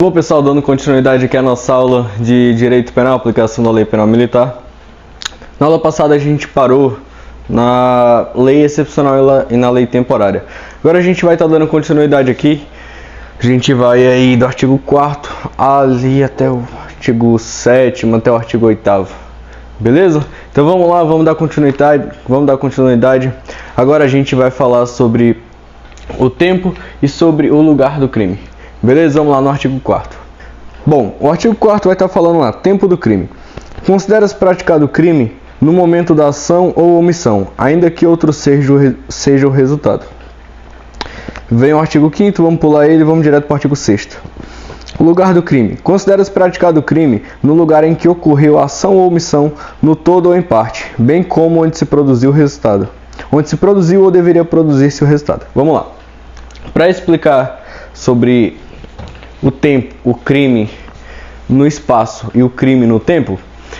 Bom, pessoal, dando continuidade aqui à nossa aula de Direito Penal, aplicação da Lei Penal Militar. Na aula passada a gente parou na Lei Excepcional e na Lei Temporária. Agora a gente vai estar dando continuidade aqui. A gente vai aí do artigo 4º ali até o artigo 7º, até o artigo 8º. Beleza? Então vamos lá, vamos dar continuidade. Agora a gente vai falar sobre o tempo e sobre o lugar do crime. Beleza? Vamos lá no artigo 4º. Bom, o artigo 4º vai estar falando lá, tempo do crime. Considera-se praticado o crime no momento da ação ou omissão, ainda que outro seja o resultado. Vem o artigo 5º, vamos pular ele e vamos direto para o artigo 6º. O lugar do crime. Considera-se praticado o crime no lugar em que ocorreu a ação ou omissão, no todo ou em parte, bem como onde se produziu o resultado. Onde se produziu ou deveria produzir-se o resultado. Vamos lá. Para explicar sobre o tempo, o crime no espaço e o crime no tempo,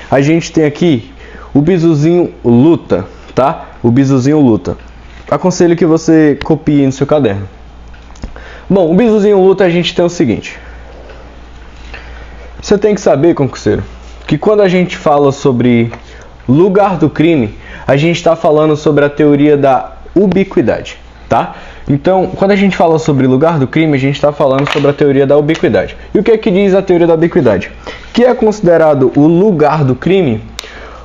a gente tem aqui o bizuzinho luta, tá? O bizuzinho luta. Aconselho que você copie no seu caderno. Bom, o bizuzinho luta a gente tem o seguinte. Você tem que saber, concurseiro, que quando a gente fala sobre lugar do crime, a gente está falando sobre a teoria da ubiquidade, tá? Então, quando a gente fala sobre lugar do crime, a gente está falando sobre a teoria da ubiquidade. E o que é que diz a teoria da ubiquidade? Que é considerado o lugar do crime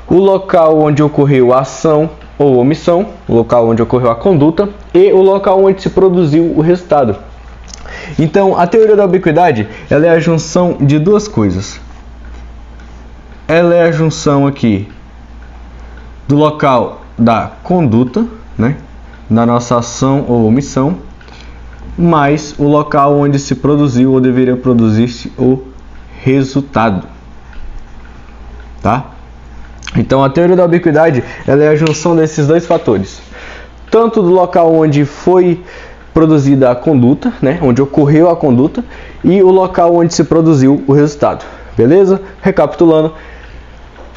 o local onde ocorreu a ação ou omissão, o local onde ocorreu a conduta e o local onde se produziu o resultado. Então, a teoria da ubiquidade, ela é a junção de duas coisas. Ela é a junção aqui do local da conduta, né? Da nossa ação ou omissão, mais o local onde se produziu ou deveria produzir-se o resultado, tá? Então a teoria da ubiquidade, ela é a junção desses dois fatores, tanto do local onde foi produzida a conduta, né? Onde ocorreu a conduta, e o local onde se produziu o resultado, beleza? Recapitulando.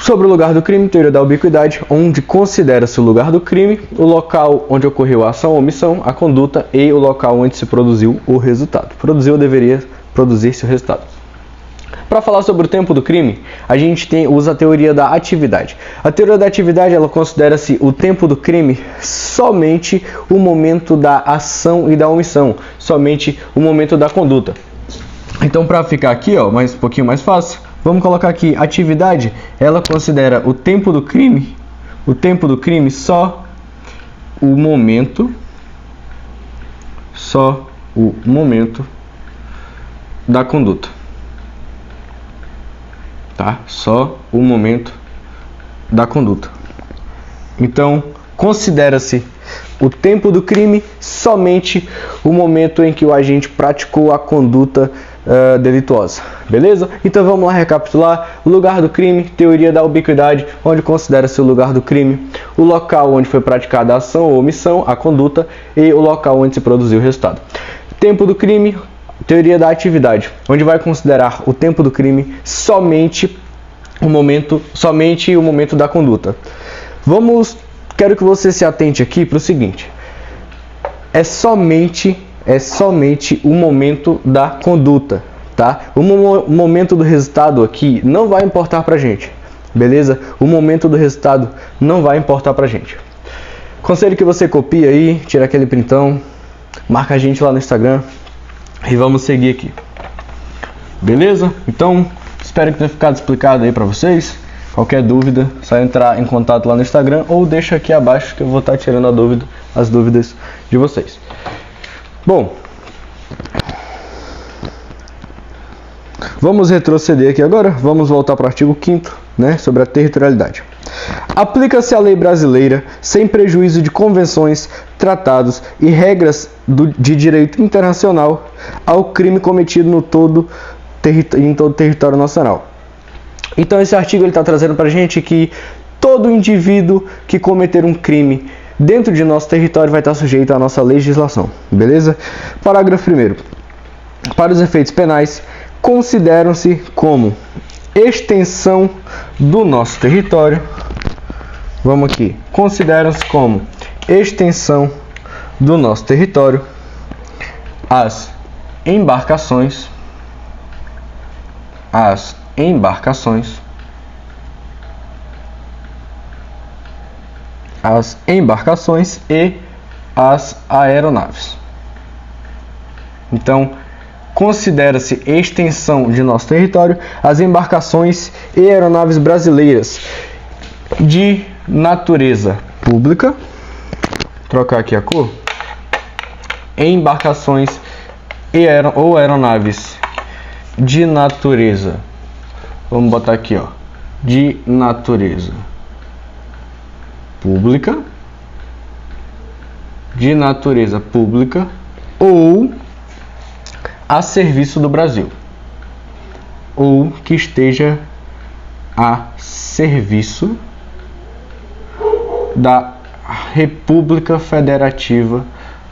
Sobre o lugar do crime, teoria da ubiquidade, onde considera-se o lugar do crime, o local onde ocorreu a ação ou omissão, a conduta e o local onde se produziu o resultado. Produziu ou deveria produzir-se o resultado. Para falar sobre o tempo do crime, a gente usa a teoria da atividade. A teoria da atividade, ela considera-se o tempo do crime somente o momento da ação e da omissão, somente o momento da conduta. Então, para ficar aqui, ó, um pouquinho mais fácil, vamos colocar aqui, atividade, ela considera o tempo do crime só o momento da conduta, tá? Só o momento da conduta. Então, considera-se o tempo do crime somente o momento em que o agente praticou a conduta delituosa, beleza? Então vamos lá recapitular. Lugar do crime, teoria da ubiquidade, onde considera-se o lugar do crime o local onde foi praticada a ação ou omissão, a conduta, e o local onde se produziu o resultado. Tempo do crime, teoria da atividade, onde vai considerar o tempo do crime somente o momento da conduta. Quero que você se atente aqui para o seguinte: é somente o momento da conduta, tá? O momento do resultado aqui não vai importar pra gente, beleza? O momento do resultado não vai importar pra gente. Conselho que você copie aí, tira aquele printão, marca a gente lá no Instagram e vamos seguir aqui, beleza? Então, espero que tenha ficado explicado aí pra vocês. Qualquer dúvida, só entrar em contato lá no Instagram ou deixa aqui abaixo que eu vou estar tirando as dúvidas de vocês. Bom, vamos retroceder aqui agora, vamos voltar para o artigo 5º, né, sobre a territorialidade. Aplica-se a lei brasileira sem prejuízo de convenções, tratados e regras de direito internacional ao crime cometido em todo o território nacional. Então esse artigo está trazendo para a gente que todo indivíduo que cometer um crime dentro de nosso território vai estar sujeito à nossa legislação, beleza? Parágrafo 1º. Para os efeitos penais, consideram-se como extensão do nosso território. Vamos aqui. Consideram-se como extensão do nosso território as embarcações as embarcações e as aeronaves. Então, considera-se extensão de nosso território as embarcações e aeronaves brasileiras de natureza pública. Trocar aqui a cor. Embarcações ou aeronaves de natureza. Vamos botar aqui, ó, de natureza pública, ou a serviço do Brasil, ou que esteja a serviço da República Federativa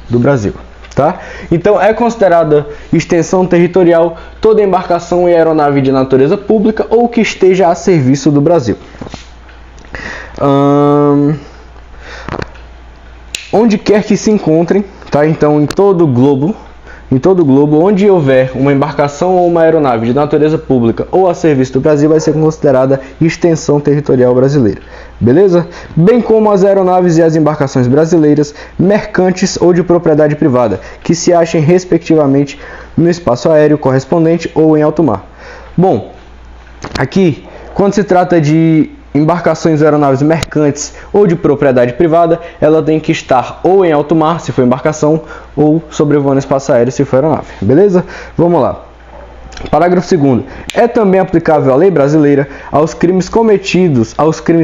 do Brasil, tá? Então é considerada extensão territorial toda embarcação e aeronave de natureza pública ou que esteja a serviço do Brasil. Onde quer que se encontrem, tá? Então em todo o globo, onde houver uma embarcação ou uma aeronave de natureza pública ou a serviço do Brasil, vai ser considerada extensão territorial brasileira. Beleza? Bem como as aeronaves e as embarcações brasileiras, mercantes ou de propriedade privada, que se achem respectivamente no espaço aéreo correspondente ou em alto mar. Bom, aqui, quando se trata de embarcações ou aeronaves mercantes ou de propriedade privada, ela tem que estar ou em alto mar, se for embarcação, ou sobrevoando espaço aéreo, se for aeronave. Beleza? Vamos lá. Parágrafo 2º. É também aplicável a lei brasileira aos crimes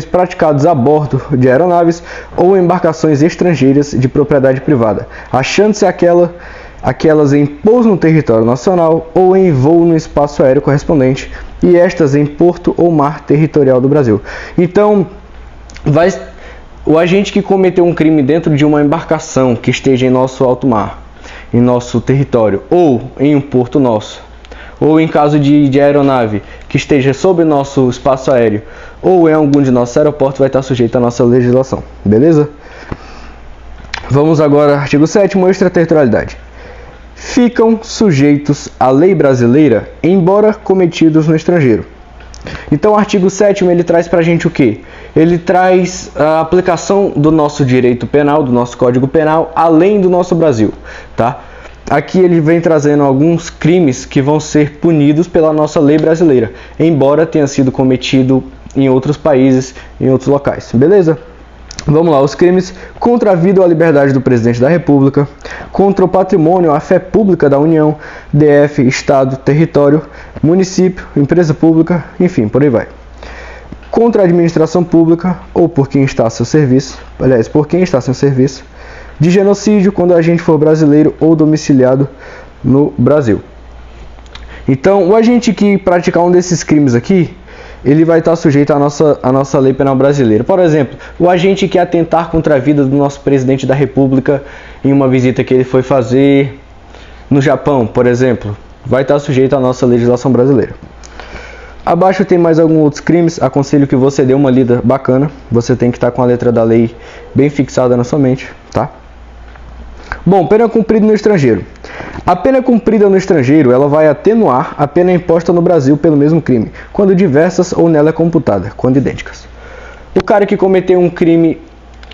praticados a bordo de aeronaves ou embarcações estrangeiras de propriedade privada, achando-se aquelas em pouso no território nacional ou em voo no espaço aéreo correspondente, e estas em porto ou mar territorial do Brasil. Então, o agente que cometeu um crime dentro de uma embarcação que esteja em nosso alto mar, em nosso território, ou em um porto nosso, ou em caso de aeronave que esteja sob nosso espaço aéreo, ou em algum de nossos aeroportos, vai estar sujeito à nossa legislação. Beleza? Vamos agora ao artigo 7º, extraterritorialidade. Ficam sujeitos à lei brasileira, embora cometidos no estrangeiro. Então o artigo 7º ele traz pra gente o quê? Ele traz a aplicação do nosso direito penal, do nosso Código Penal, além do nosso Brasil, tá? Aqui ele vem trazendo alguns crimes que vão ser punidos pela nossa lei brasileira, embora tenha sido cometido em outros países, em outros locais, beleza? Vamos lá, os crimes contra a vida ou a liberdade do Presidente da República, contra o patrimônio ou a fé pública da União, DF, Estado, território, município, empresa pública, enfim, por aí vai. Contra a administração pública ou por quem está a seu serviço, de genocídio quando o agente for brasileiro ou domiciliado no Brasil. Então, o agente que praticar um desses crimes aqui, ele vai estar sujeito à nossa lei penal brasileira. Por exemplo, o agente que atentar contra a vida do nosso presidente da República em uma visita que ele foi fazer no Japão, por exemplo, vai estar sujeito à nossa legislação brasileira. Abaixo tem mais alguns outros crimes, aconselho que você dê uma lida bacana, você tem que estar com a letra da lei bem fixada na sua mente, tá? Bom, pena cumprida no estrangeiro. A pena cumprida no estrangeiro, ela vai atenuar a pena imposta no Brasil pelo mesmo crime, quando diversas ou nela é computada, quando idênticas. O cara que cometeu um crime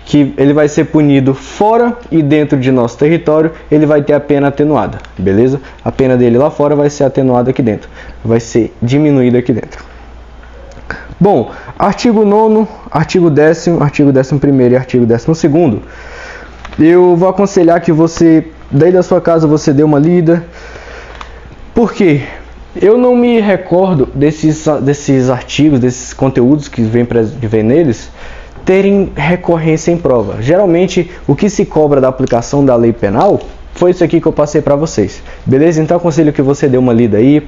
que ele vai ser punido fora e dentro de nosso território, ele vai ter a pena atenuada, beleza? A pena dele lá fora vai ser atenuada aqui dentro, vai ser diminuída aqui dentro. Bom, artigo 9º, artigo 10º, artigo 11º e artigo 12º, eu vou aconselhar que você, daí da sua casa, você dê uma lida. Por quê? Eu não me recordo desses artigos, desses conteúdos que vem neles, terem recorrência em prova. Geralmente, o que se cobra da aplicação da lei penal foi isso aqui que eu passei para vocês. Beleza? Então, eu aconselho que você dê uma lida aí,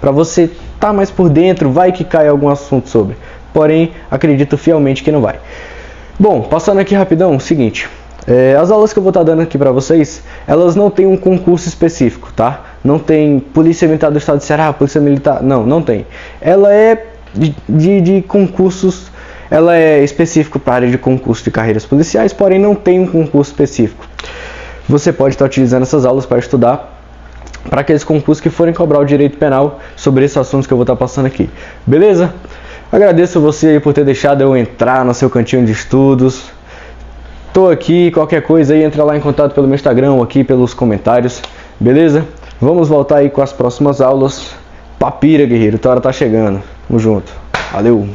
para você estar mais por dentro, vai que cai algum assunto sobre. Porém, acredito fielmente que não vai. Bom, passando aqui rapidão, o seguinte... as aulas que eu vou estar dando aqui para vocês, elas não têm um concurso específico, tá? Não tem Polícia Militar do Estado de Ceará, Polícia Militar... Não tem. Ela é de concursos, ela é específico para a área de concurso de carreiras policiais, porém não tem um concurso específico. Você pode estar utilizando essas aulas para estudar para aqueles concursos que forem cobrar o direito penal sobre esses assuntos que eu vou estar passando aqui. Beleza? Agradeço você aí por ter deixado eu entrar no seu cantinho de estudos. Tô aqui, qualquer coisa aí, entra lá em contato pelo meu Instagram ou aqui pelos comentários. Beleza? Vamos voltar aí com as próximas aulas. Papira, guerreiro, tua hora tá chegando. Tamo junto. Valeu!